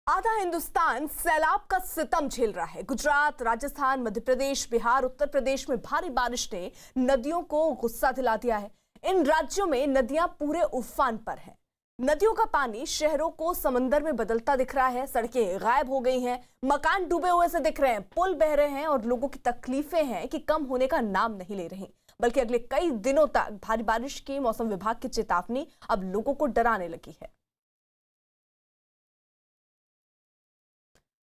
आधा हिंदुस्तान सैलाब का सितम झेल रहा है। गुजरात, राजस्थान, मध्य प्रदेश, बिहार, उत्तर प्रदेश में भारी बारिश ने नदियों को गुस्सा दिला दिया है। इन राज्यों में नदियां पूरे उफान पर हैं। नदियों का पानी शहरों को समंदर में बदलता दिख रहा है। सड़कें गायब हो गई हैं, मकान डूबे हुए से दिख रहे हैं, पुल बह रहे हैं और लोगों की तकलीफें हैं कि कम होने का नाम नहीं ले रही, बल्कि अगले कई दिनों तक भारी बारिश की मौसम विभाग की चेतावनी अब लोगों को डराने लगी है।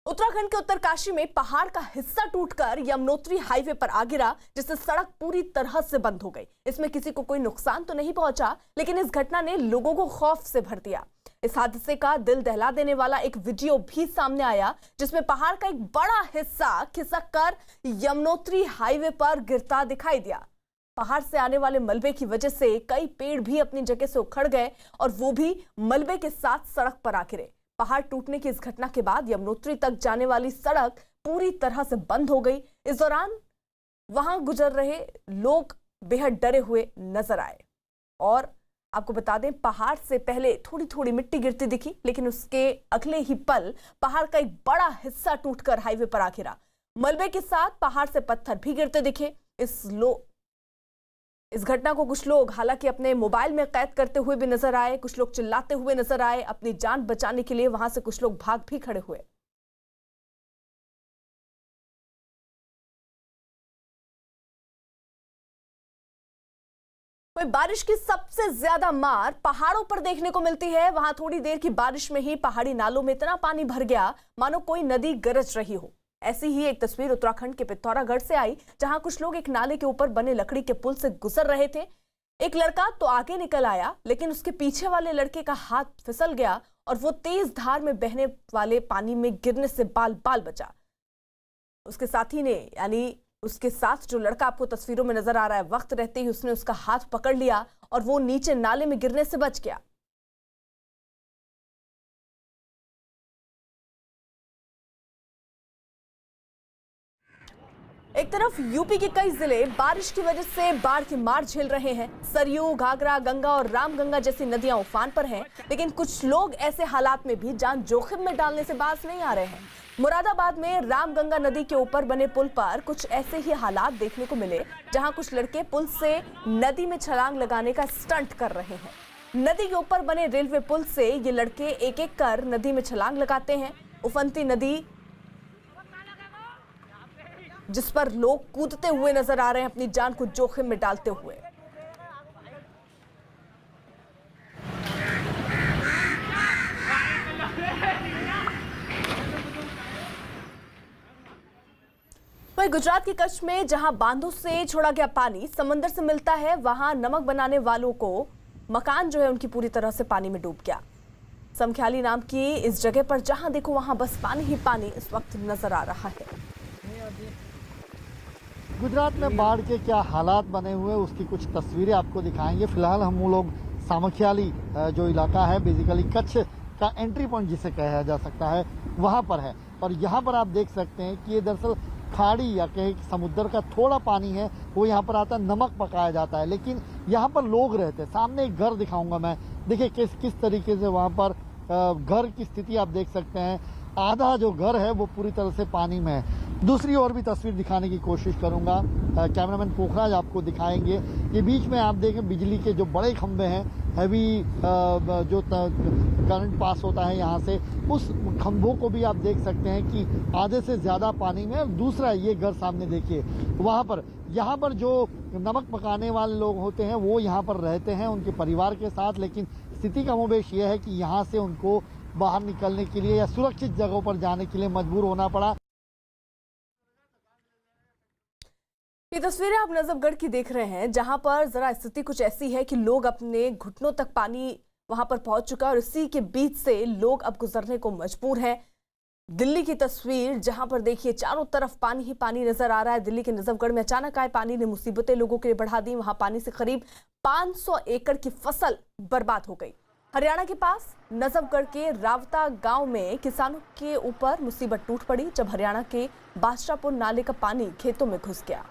उत्तराखंड के उत्तरकाशी में पहाड़ का हिस्सा टूटकर यमुनोत्री हाईवे पर आ गिरा, जिससे सड़क पूरी तरह से बंद हो गई। इसमें किसी को कोई नुकसान तो नहीं पहुंचा, लेकिन इस घटना ने लोगों को खौफ से भर दिया। इस हादसे का दिल दहला देने वाला एक वीडियो भी सामने आया, जिसमें पहाड़ का एक बड़ा हिस्सा खिसककर यमुनोत्री हाईवे पर गिरता दिखाई दिया। पहाड़ से आने वाले मलबे की वजह से कई पेड़ भी अपनी जगह से उखड़ गए और वो भी मलबे के साथ सड़क पर आ गिरे। पहाड़ टूटने की इस घटना के बाद यमुनोत्री तक जाने वाली सड़क पूरी तरह से बंद हो गई। इस दौरान वहां गुजर रहे लोग बेहद डरे हुए नजर आए। और आपको बता दें, पहाड़ से पहले थोड़ी थोड़ी मिट्टी गिरती दिखी, लेकिन उसके अगले ही पल पहाड़ का एक बड़ा हिस्सा टूटकर हाईवे पर आ गिरा। मलबे के साथ पहाड़ से पत्थर भी गिरते दिखे। इस घटना को कुछ लोग हालांकि अपने मोबाइल में कैद करते हुए भी नजर आए, कुछ लोग चिल्लाते हुए नजर आए। अपनी जान बचाने के लिए वहां से कुछ लोग भाग भी खड़े हुए। वहीं बारिश की सबसे ज्यादा मार पहाड़ों पर देखने को मिलती है। वहां थोड़ी देर की बारिश में ही पहाड़ी नालों में इतना पानी भर गया मानो कोई नदी गरज रही हो। ऐसी ही एक तस्वीर उत्तराखंड के पिथौरागढ़ से आई, जहां कुछ लोग एक नाले के ऊपर बने लकड़ी के पुल से गुजर रहे थे। एक लड़का तो आगे निकल आया, लेकिन उसके पीछे वाले लड़के का हाथ फिसल गया और वो तेज धार में बहने वाले पानी में गिरने से बाल बाल बचा। उसके साथी ने, यानी उसके साथ जो लड़का आपको तस्वीरों में नजर आ रहा है, वक्त रहते ही उसने उसका हाथ पकड़ लिया और वो नीचे नाले में गिरने से बच गया। एक तरफ यूपी के कई जिले बारिश की वजह से बाढ़ की मार झेल रहे हैं। सरयू, घाघरा, गंगा और रामगंगा जैसी नदियां उफान पर हैं, लेकिन कुछ लोग ऐसे हालात में भी जान जोखिम में डालने से बाज नहीं आ रहे हैं। मुरादाबाद में रामगंगा नदी के ऊपर बने पुल पर कुछ ऐसे ही हालात देखने को मिले, जहां कुछ लड़के पुल से नदी में छलांग लगाने का स्टंट कर रहे हैं। नदी के ऊपर बने रेलवे पुल से ये लड़के एक एक कर नदी में छलांग लगाते हैं। उफनती नदी जिस पर लोग कूदते हुए नजर आ रहे हैं, अपनी जान को जोखिम में डालते हुए। वहीं गुजरात के कच्छ में जहां बांधों से छोड़ा गया पानी समंदर से मिलता है, वहां नमक बनाने वालों को मकान जो है उनकी पूरी तरह से पानी में डूब गया। समख्याली नाम की इस जगह पर जहां देखो वहां बस पानी ही पानी इस वक्त नजर आ रहा है। गुजरात में बाढ़ के क्या हालात बने हुए उसकी कुछ तस्वीरें आपको दिखाएंगे। फिलहाल हम लोग सामख्याली जो इलाका है, बेसिकली कच्छ का एंट्री पॉइंट जिसे कहा जा सकता है, वहां पर है। और यहाँ पर आप देख सकते हैं कि ये दरअसल खाड़ी या कहीं समुद्र का थोड़ा पानी है, वो यहाँ पर आता है, नमक पकाया जाता है। लेकिन यहाँ पर लोग रहते हैं। सामने एक घर दिखाऊंगा मैं, देखिए किस तरीके से वहाँ पर घर की स्थिति आप देख सकते हैं। आधा जो घर है वो पूरी तरह से पानी में है। दूसरी और भी तस्वीर दिखाने की कोशिश करूंगा, कैमरामैन पोखराज आपको दिखाएंगे। ये बीच में आप देखें बिजली के जो बड़े खंभे हैं, हैवी जो करंट पास होता है यहाँ से, उस खंभों को भी आप देख सकते हैं कि आधे से ज़्यादा पानी में। दूसरा ये घर सामने देखिए, वहाँ पर यहाँ पर जो नमक पकाने वाले लोग होते हैं वो यहाँ पर रहते हैं उनके परिवार के साथ। लेकिन स्थिति का मोमेश ये है कि यहाँ से उनको बाहर निकलने के लिए या सुरक्षित जगहों पर जाने के लिए मजबूर होना पड़ा। ये तस्वीरें आप नजफगढ़ की देख रहे हैं, जहां पर जरा स्थिति कुछ ऐसी है कि लोग अपने घुटनों तक पानी वहां पर पहुंच चुका है और इसी के बीच से लोग अब गुजरने को मजबूर हैं। दिल्ली की तस्वीर, जहां पर देखिए चारों तरफ पानी ही पानी नजर आ रहा है। दिल्ली के नजफगढ़ में अचानक आए पानी ने मुसीबतें लोगों के लिए बढ़ा दी। वहां पानी से करीब 500 एकड़ की फसल बर्बाद हो गई। हरियाणा के पास नजफगढ़ के रावता गांव में किसानों के ऊपर मुसीबत टूट पड़ी, जब हरियाणा के बादशाहपुर नाले का पानी खेतों में घुस गया।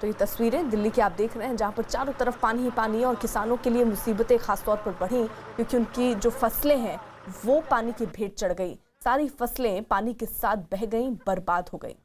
तो ये तस्वीरें दिल्ली की आप देख रहे हैं, जहां पर चारों तरफ पानी ही पानी है और किसानों के लिए मुसीबतें खासतौर पर बढ़ी, क्योंकि उनकी जो फसलें हैं वो पानी की भेंट चढ़ गई। सारी फसलें पानी के साथ बह गईं, बर्बाद हो गई।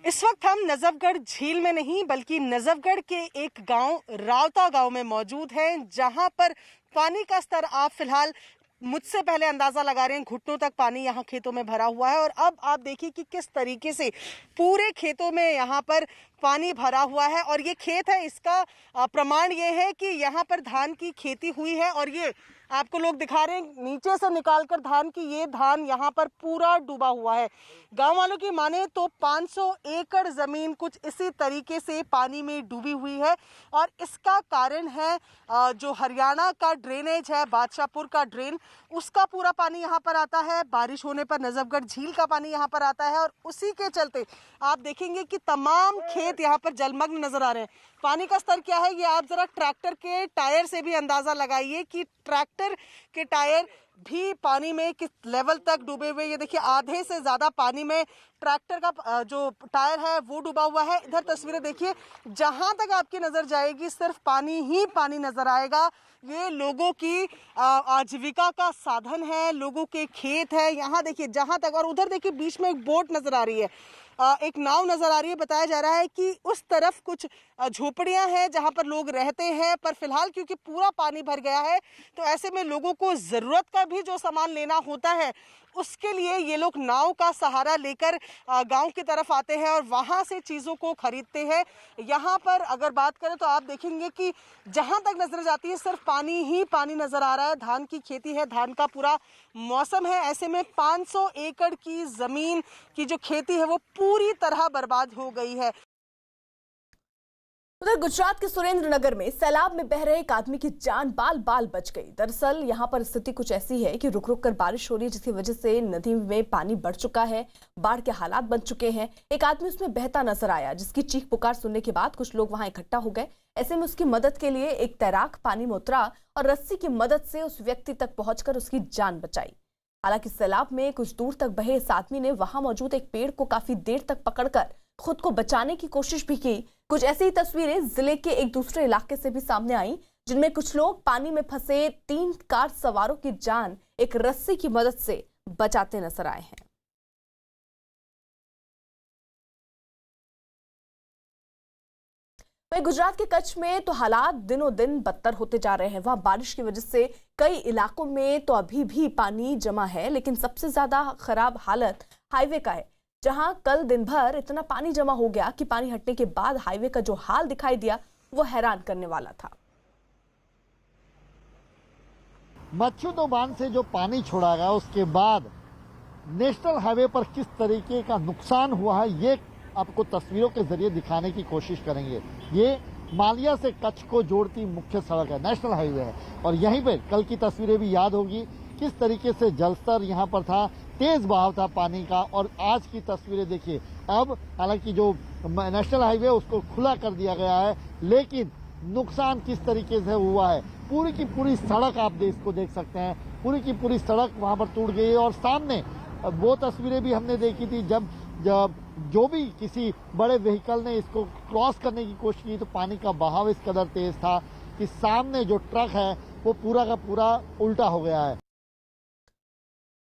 इस वक्त हम नजफगढ़ झील में नहीं बल्कि नजफगढ़ के एक गांव रावता गांव में मौजूद हैं, जहां पर पानी का स्तर आप फिलहाल मुझसे पहले अंदाजा लगा रहे हैं, घुटनों तक पानी यहाँ खेतों में भरा हुआ है। और अब आप देखिए कि किस तरीके से पूरे खेतों में यहाँ पर पानी भरा हुआ है। और ये खेत है, इसका प्रमाण ये है कि यहाँ पर धान की खेती हुई है। और ये आपको लोग दिखा रहे हैं नीचे से निकालकर धान की, ये धान यहाँ पर पूरा डूबा हुआ है। गांव वालों की माने तो 500 एकड़ जमीन कुछ इसी तरीके से पानी में डूबी हुई है। और इसका कारण है जो हरियाणा का ड्रेनेज है, बादशाहपुर का ड्रेन, उसका पूरा पानी यहाँ पर आता है। बारिश होने पर नजफगढ़ झील का पानी यहाँ पर आता है और उसी के चलते आप देखेंगे कि तमाम खेत यहाँ पर जलमग्न नजर आ रहे हैं। पानी का स्तर क्या है ये आप जरा ट्रैक्टर के टायर से भी अंदाजा लगाइए कि ट्रैक्टर के टायर भी पानी में किस लेवल तक डूबे हुए। ये देखिए आधे से ज्यादा पानी में ट्रैक्टर का जो टायर है वो डूबा हुआ है। इधर तस्वीरें देखिए, जहां तक आपकी नजर जाएगी सिर्फ पानी ही पानी नजर आएगा। ये लोगों की आजीविका का साधन है, लोगों के खेत है। यहाँ देखिए जहां तक, और उधर देखिए बीच में एक बोट नजर आ रही है, एक नाव नजर आ रही है। बताया जा रहा है कि उस तरफ कुछ झोपड़ियां हैं जहां पर लोग रहते हैं, पर फिलहाल क्योंकि पूरा पानी भर गया है तो ऐसे में लोगों को जरूरत का भी जो सामान लेना होता है उसके लिए ये लोग नाव का सहारा लेकर गांव की तरफ आते हैं और वहां से चीज़ों को खरीदते हैं। यहाँ पर अगर बात करें तो आप देखेंगे कि जहां तक नजर जाती है सिर्फ पानी ही पानी नजर आ रहा है। धान की खेती है, धान का पूरा मौसम है। ऐसे में 500 एकड़ की जमीन की जो खेती है वो पूरी तरह बर्बाद हो गई है। उधर गुजरात के सुरेंद्रनगर में सैलाब में बह रहे एक आदमी की जान बाल बाल बच गई। दरअसल यहाँ पर स्थिति कुछ ऐसी है कि रुक रुक कर बारिश हो रही है, जिसकी वजह से नदी में पानी बढ़ चुका है, बाढ़ के हालात बन चुके हैं। एक आदमी उसमें बहता नजर आया, जिसकी चीख पुकार सुनने के बाद कुछ लोग वहां इकट्ठा हो गए। ऐसे में उसकी मदद के लिए एक तैराक पानी में उतरा और रस्सी की मदद से उस व्यक्ति तक पहुंचकर उसकी जान बचाई। हालांकि सैलाब में कुछ दूर तक बहे इस आदमी ने वहां मौजूद एक पेड़ को काफी देर तक पकड़कर खुद को बचाने की कोशिश भी की। कुछ ऐसी ही तस्वीरें जिले के एक दूसरे इलाके से भी सामने आई, जिनमें कुछ लोग पानी में फंसे 3 कार सवारों की जान एक रस्सी की मदद से बचाते नजर आए हैं। वहीं गुजरात के कच्छ में तो हालात दिनों दिन बदतर होते जा रहे हैं। वहां बारिश की वजह से कई इलाकों में तो अभी भी पानी जमा है, लेकिन सबसे ज्यादा खराब हालत हाईवे का है, जहां कल दिन भर इतना पानी जमा हो गया कि पानी हटने के बाद हाईवे का जो हाल दिखाई दिया वो हैरान करने वाला था। मच्छुदो बांध से जो पानी छोड़ा गया उसके बाद नेशनल हाईवे पर किस तरीके का नुकसान हुआ है ये आपको तस्वीरों के जरिए दिखाने की कोशिश करेंगे। ये मालिया से कच्छ को जोड़ती मुख्य सड़क है, नेशनल हाईवे है, और यहीं पे कल की तस्वीरें भी याद होगी किस तरीके से जलस्तर यहाँ पर था, तेज बहाव था पानी का। और आज की तस्वीरें देखिए, अब हालांकि जो नेशनल हाईवे उसको खुला कर दिया गया है, लेकिन नुकसान किस तरीके से हुआ है, पूरी की पूरी सड़क आप इसको देख सकते हैं, पूरी की पूरी सड़क वहां पर टूट गई है। और सामने वो तस्वीरें भी हमने देखी थी जब जो भी किसी बड़े व्हीकल ने इसको क्रॉस करने की कोशिश की तो पानी का बहाव इस कदर तेज था कि सामने जो ट्रक है वो पूरा का पूरा उल्टा हो गया है।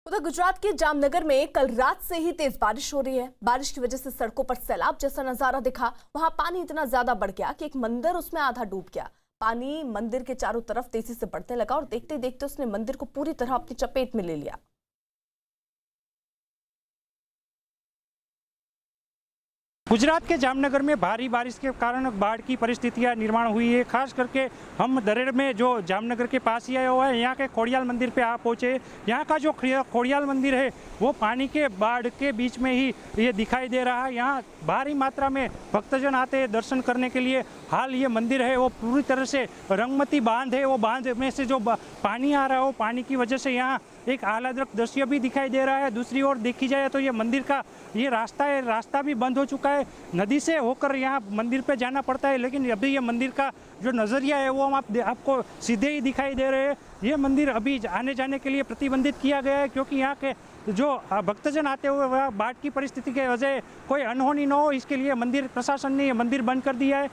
उधर गुजरात के जामनगर में कल रात से ही तेज बारिश हो रही है। बारिश की वजह से सड़कों पर सैलाब जैसा नजारा दिखा। वहां पानी इतना ज्यादा बढ़ गया कि एक मंदिर उसमें आधा डूब गया। पानी मंदिर के चारों तरफ तेजी से बढ़ने लगा और देखते देखते उसने मंदिर को पूरी तरह अपनी चपेट में ले लिया। गुजरात के जामनगर में भारी बारिश के कारण बाढ़ की परिस्थितियां निर्माण हुई है। खास करके हम दरेड़ में जो जामनगर के पास ही आया हुआ है, यहाँ के खोड़ियाल मंदिर पे आप पहुँचे। यहाँ का जो खोड़ियाल मंदिर है वो पानी के बाढ़ के बीच में ही ये दिखाई दे रहा है। यहाँ भारी मात्रा में भक्तजन आते हैं दर्शन करने के लिए। हाल ये मंदिर है वो पूरी तरह से रंगमती बांध है, वो बांध में से जो पानी आ रहा है वो पानी की वजह से यहाँ एक आह्लादक दृश्य भी दिखाई दे रहा है। दूसरी ओर देखी जाए तो ये मंदिर का ये रास्ता है, रास्ता भी बंद हो चुका है। नदी से होकर यहाँ मंदिर पे जाना पड़ता है, लेकिन अभी ये मंदिर का जो नज़रिया है वो हम आपको सीधे ही दिखाई दे रहे हैं। ये मंदिर अभी आने जाने के लिए प्रतिबंधित किया गया है, क्योंकि यहाँ के जो भक्तजन आते हुए वह बाढ़ की परिस्थिति के वजह कोई अनहोनी न हो, इसके लिए मंदिर प्रशासन ने ये मंदिर बंद कर दिया है।